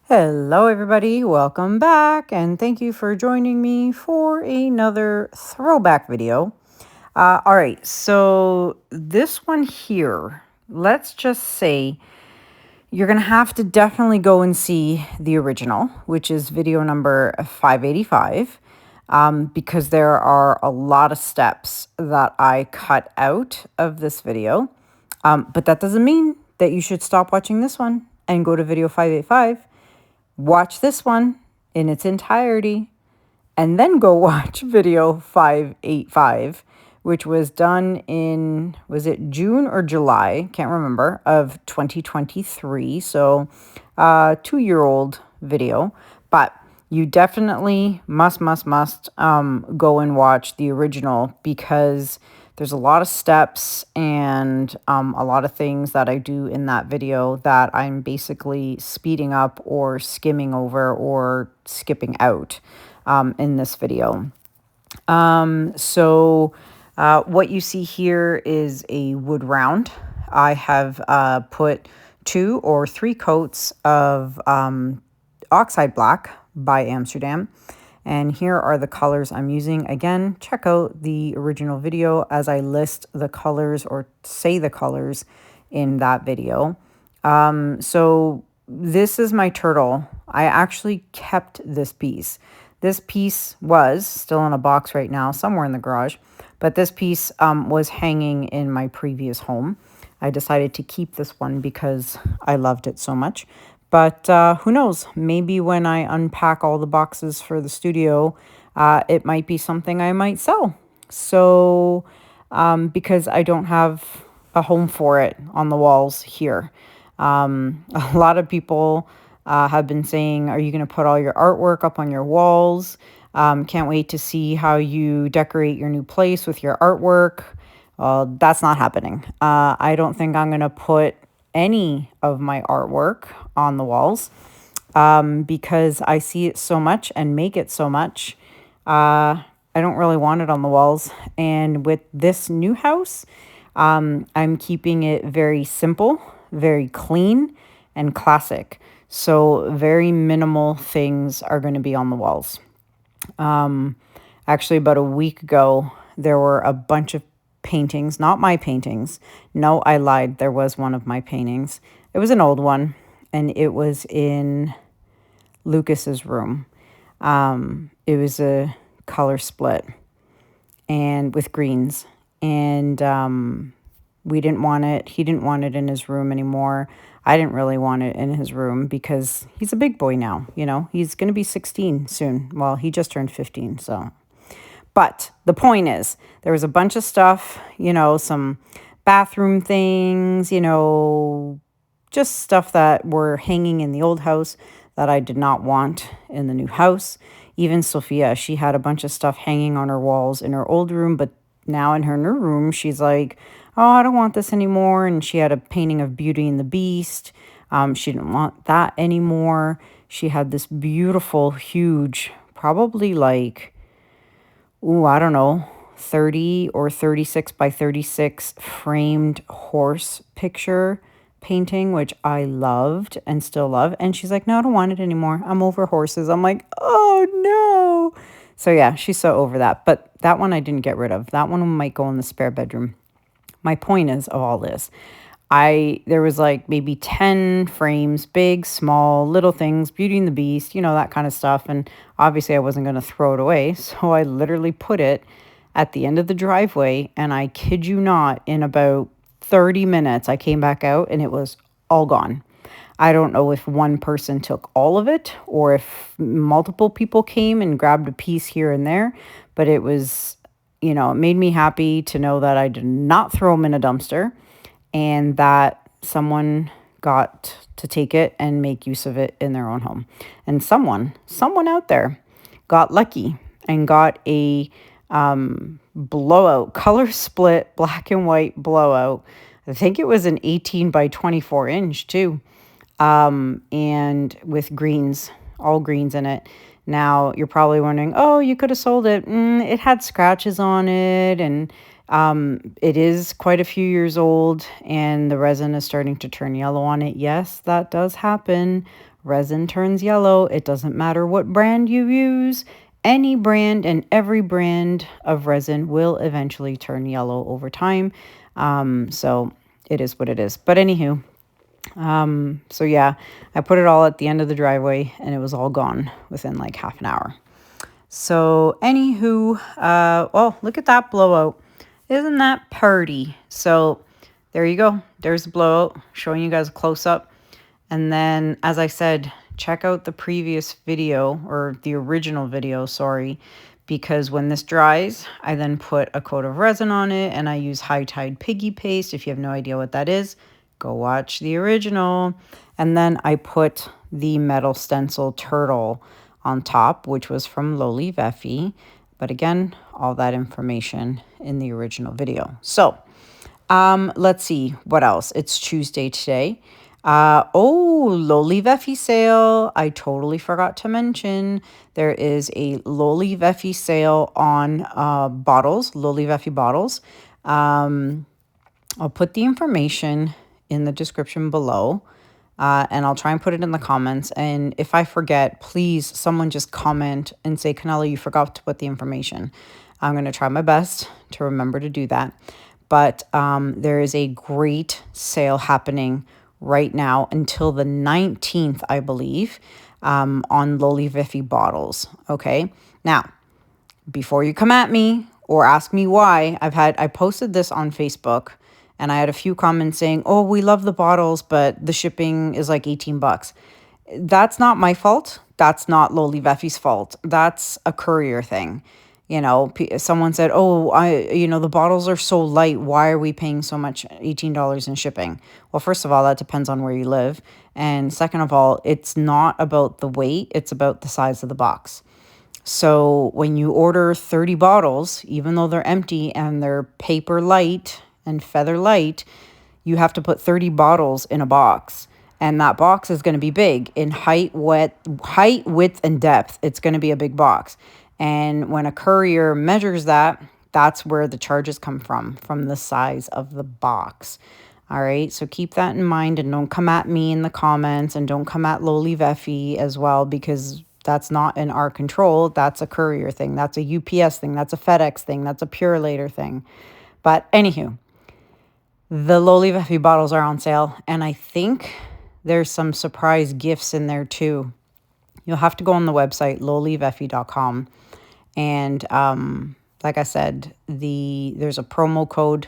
Hello, everybody. Welcome back, and thank you for joining me for another throwback video. All right, so this one here, let's just say you're going to have to definitely go and see the original, which is video number 585, because there are a lot of steps that I cut out of this video. But that doesn't mean that you should stop watching this one and go to video 585. Watch this one in its entirety, and then go watch video 585, which was done in, was it June or July? Can't remember, of 2023. So, 2-year-old video. But you definitely must go and watch the original, because there's a lot of steps and a lot of things that I do in that video that I'm basically speeding up or skimming over or skipping out in this video. What you see here is a wood round. I have put 2 or 3 coats of oxide black by Amsterdam. And here are the colors I'm using. Again, check out the original video as I list the colors or say the colors in that video. So this is my turtle. I actually kept this piece. This piece was still in a box right now, somewhere in the garage, but this piece was hanging in my previous home. I decided to keep this one because I loved it so much. But who knows? Maybe when I unpack all the boxes for the studio, it might be something I might sell. So, because I don't have a home for it on the walls here. A lot of people have been saying, are you going to put all your artwork up on your walls? Can't wait to see how you decorate your new place with your artwork. That's not happening. I don't think I'm going to put any of my artwork on the walls because I see it so much and make it so much. I don't really want it on the walls. And with this new house, I'm keeping it very simple, very clean, and classic. So very minimal things are going to be on the walls. Actually, about a week ago, there were a bunch of paintings, not my paintings. No, I lied. There was one of my paintings. It was an old one, and it was in Lucas's room. It was a color split and with greens, and we didn't want it. He didn't want it in his room anymore. I didn't really want it in his room because he's a big boy now. You know, he's going to be 16 soon. Well, he just turned 15, so. But the point is, there was a bunch of stuff, you know, some bathroom things, you know, just stuff that were hanging in the old house that I did not want in the new house. Even Sophia, she had a bunch of stuff hanging on her walls in her old room, but now in her new room, she's like, oh, I don't want this anymore. And she had a painting of Beauty and the Beast. She didn't want that anymore. She had this beautiful, huge, probably like, I don't know, 30 or 36 by 36 framed horse picture painting, which I loved and still love. And she's like, no, I don't want it anymore. I'm over horses. I'm like, oh no. So yeah, she's so over that. But that one I didn't get rid of. That one might go in the spare bedroom. My point is of all this, there was like maybe 10 frames, big, small, little things, Beauty and the Beast, you know, that kind of stuff. And obviously I wasn't going to throw it away. So I literally put it at the end of the driveway. And I kid you not, in about 30 minutes, I came back out and it was all gone. I don't know if one person took all of it or if multiple people came and grabbed a piece here and there. But it was, you know, it made me happy to know that I did not throw them in a dumpster, and that someone got to take it and make use of it in their own home. And someone out there got lucky and got a blowout, color split, black and white blowout. I think it was an 18 by 24 inch too. And with greens, all greens in it. Now, you're probably wondering, oh, you could have sold it. It had scratches on it, and It is quite a few years old and the resin is starting to turn yellow on it. Yes, that does happen. Resin turns yellow. It doesn't matter what brand you use. Any brand and every brand of resin will eventually turn yellow over time. So it is what it is. But anywho, so yeah, I put it all at the end of the driveway and it was all gone within like half an hour. So anywho, well, look at that blowout. Isn't that pretty? So there you go. There's the blowout, showing you guys a close-up. And then, as I said, check out the previous video, or the original video, sorry, because when this dries, I then put a coat of resin on it and I use High Tide Piggy Paste. If you have no idea what that is, go watch the original. And then I put the metal stencil turtle on top, which was from Lolivefe. But again, all that information in the original video. So let's see what else. It's Tuesday today. Lolivefe sale. I totally forgot to mention there is a Lolivefe sale on bottles, Lolivefe bottles. I'll put the information in the description below. And I'll try and put it in the comments. And if I forget, please, someone just comment and say, Kanella, you forgot to put the information. I'm going to try my best to remember to do that. But there is a great sale happening right now until the 19th, I believe, on Lolivefe bottles. Okay. Now, before you come at me or ask me why, I posted this on Facebook. And I had a few comments saying, oh, we love the bottles, but the shipping is like 18 bucks. That's not my fault. That's not Lolivefe's fault. That's a courier thing. You know, someone said, oh, the bottles are so light. Why are we paying so much, $18 in shipping? Well, first of all, that depends on where you live. And second of all, it's not about the weight. It's about the size of the box. So when you order 30 bottles, even though they're empty and they're paper light and feather light, you have to put 30 bottles in a box. And that box is going to be big in height, width, and depth. It's going to be a big box. And when a courier measures that, that's where the charges come from the size of the box. All right, so keep that in mind and don't come at me in the comments and don't come at Lolivefe as well, because that's not in our control. That's a courier thing. That's a UPS thing. That's a FedEx thing. That's a Purelator thing. But anywho, the Lolivefe bottles are on sale, and I think there's some surprise gifts in there too. You'll have to go on the website, lolivefe.com. And like I said, there's a promo code,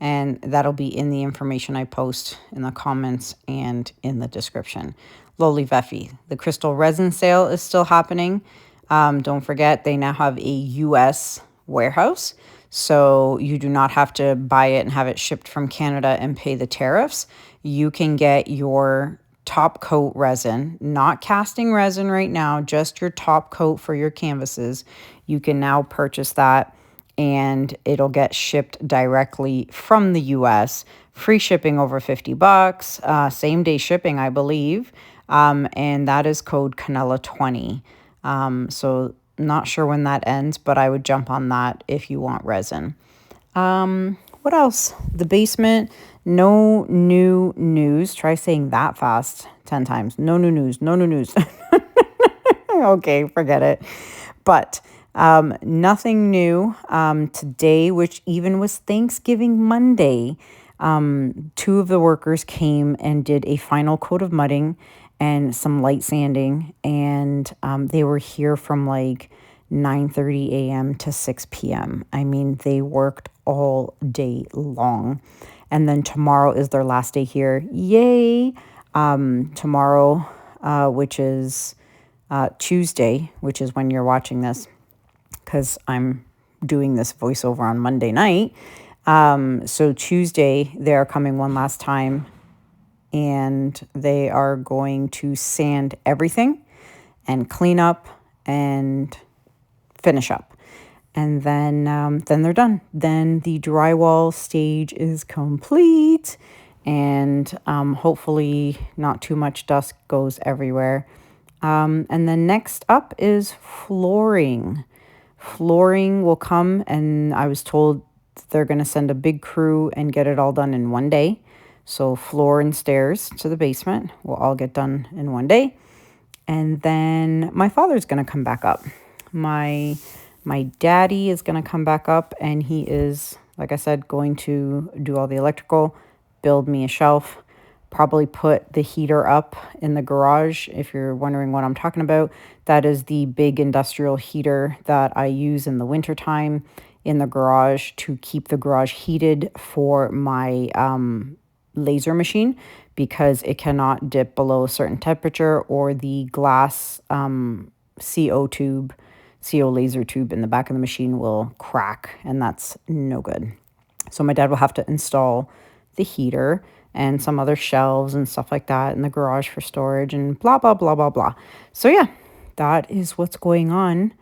and that'll be in the information I post in the comments and in the description. Lolivefe, the Krystal Resin sale is still happening. Don't forget, they now have a U.S. warehouse. So you do not have to buy it and have it shipped from Canada and pay the tariffs. You can get your top coat resin, not casting resin right now, just your top coat for your canvases. You can now purchase that and it'll get shipped directly from the US. Free shipping over 50 bucks, same day shipping, I believe. And that is code Kanella 20. So not sure when that ends, but I would jump on that if you want resin. What else? The basement, no new news. Try saying that fast 10 times. No new news, no new news. Okay, forget it. But nothing new today, which even was Thanksgiving Monday. Two of the workers came and did a final coat of mudding and some light sanding, and they were here from like 9:30 a.m. to 6 p.m. I mean, they worked all day long. And then tomorrow is their last day here. Yay! Tomorrow, which is Tuesday, which is when you're watching this, because I'm doing this voiceover on Monday night. So Tuesday, they're coming one last time, and they are going to sand everything and clean up and finish up. And then they're done. Then the drywall stage is complete, and hopefully not too much dust goes everywhere. And then next up is flooring. Flooring will come, and I was told they're going to send a big crew and get it all done in one day. So floor and stairs to the basement will all get done in one day. And then my father's going to come back up. My daddy is going to come back up, and he is, like I said, going to do all the electrical, build me a shelf, probably put the heater up in the garage. If you're wondering what I'm talking about, that is the big industrial heater that I use in the wintertime in the garage to keep the garage heated for my laser machine, because it cannot dip below a certain temperature, or the glass CO laser tube in the back of the machine will crack, and that's no good. So my dad will have to install the heater and some other shelves and stuff like that in the garage for storage and blah, blah, blah, blah, blah. So yeah, that is what's going on.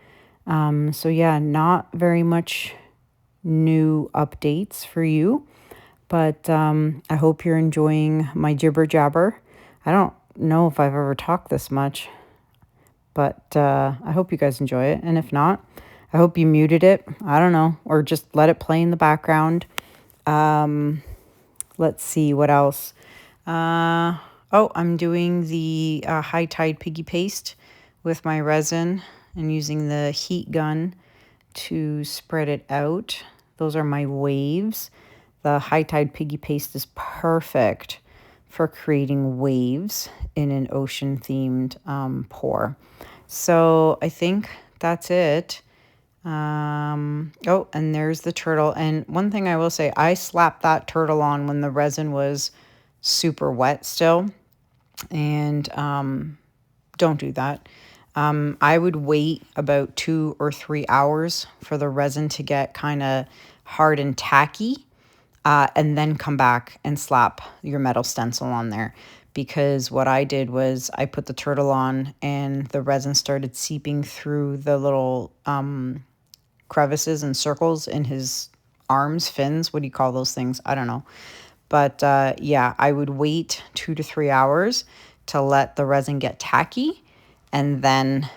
So yeah, not very much new updates for you, but I hope you're enjoying my jibber jabber. I don't know if I've ever talked this much, but I hope you guys enjoy it. And if not, I hope you muted it. I don't know, or just let it play in the background. Let's see what else. Oh, I'm doing the high tide piggy paste with my resin and using the heat gun to spread it out. Those are my waves. The high tide piggy paste is perfect for creating waves in an ocean themed pour. So I think that's it. Oh, and there's the turtle. And one thing I will say, I slapped that turtle on when the resin was super wet still. And don't do that. I would wait about 2 or 3 hours for the resin to get kind of hard and tacky, and then come back and slap your metal stencil on there. Because what I did was I put the turtle on and the resin started seeping through the little crevices and circles in his arms, fins. What do you call those things? I don't know. But yeah, I would wait 2 to 3 hours to let the resin get tacky, and then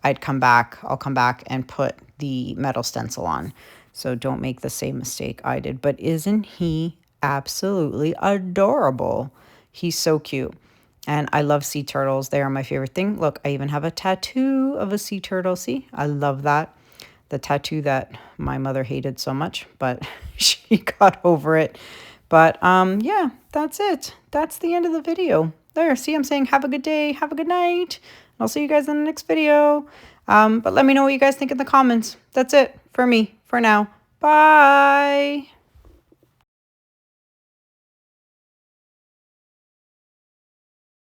I'll come back and put the metal stencil on. So don't make the same mistake I did. But isn't he absolutely adorable? He's so cute. And I love sea turtles. They are my favorite thing. Look, I even have a tattoo of a sea turtle. See, I love that. The tattoo that my mother hated so much, but she got over it. But yeah, that's it. That's the end of the video. There, see, I'm saying have a good day, have a good night. I'll see you guys in the next video. But let me know what you guys think in the comments. That's it for me for now. Bye.